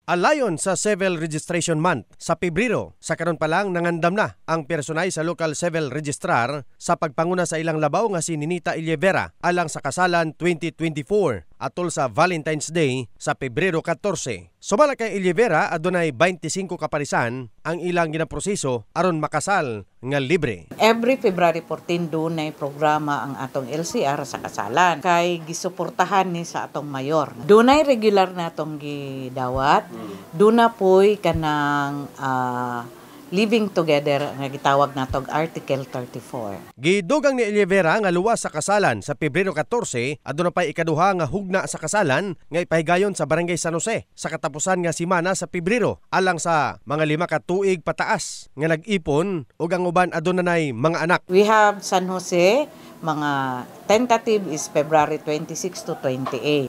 Alayon sa Civil Registration Month sa Pebrero, sa karon pa lang nangandam na ang personay sa local civil registrar sa pagpanguna sa ilang labaw nga si Ninita Illevera alang sa kasalan 2024 atol sa Valentine's Day sa Pebrero 14. Sumala kay Illevera adunay 25 kaparisan ang ilang ginaproseso aron makasal nga libre. Every February 14 dunay programa ang atong LCR sa kasalan kay gisuportahan ni sa atong mayor. Dunay regular na atong gidawat. Duna po'y kanang living together nga gitawag natog Article 34. Gidugang ni Illevera nga luwas sa kasalan sa Pebrero 14 aduna pay ikaduha nga hugna sa kasalan nga ipahigayon sa Barangay San Jose sa katapusan nga semana sa Pebrero alang sa mga 5 ka tuig pataas nga nag-ipon ug ang uban aduna nay mga anak. We have San Jose, mga tentative is February 26 to 28.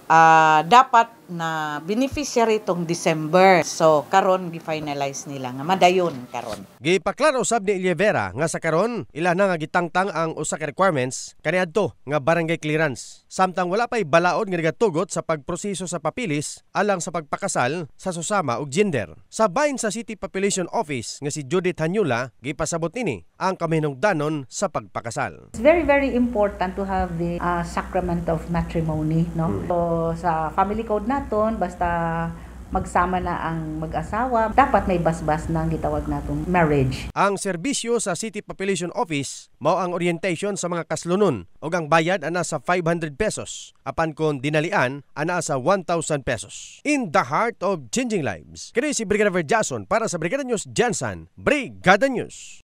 Dapat na beneficiary tong December. So karon gi-finalize nila nga madayon karon. Gipaklaro usab ni Illevera nga sa karon ila na nga gitangtang ang usa ka requirements kaniadto nga barangay clearance. Samtang wala pay balaod nga nagatugot sa pagproseso sa papilis alang sa pagpakasal sa susama ug gender. Sa bahin sa City Population Office nga si Judith Hanyula, gipasabot nini ang kamahinungdanon sa pagpakasal. It's very important to have the sacrament of matrimony, no? So sa family code naton basta magsama na ang mag-asawa, dapat may basbas na ang gitawag natong marriage. Ang serbisyo sa City Population Office mao ang orientation sa mga kaslunon ug ang bayad ana sa 500 pesos apan kon dinalian ana sa 1,000 pesos. In the heart of changing lives. Kini si Brigadier Jason para sa Brigada News Jansan, Brigada News.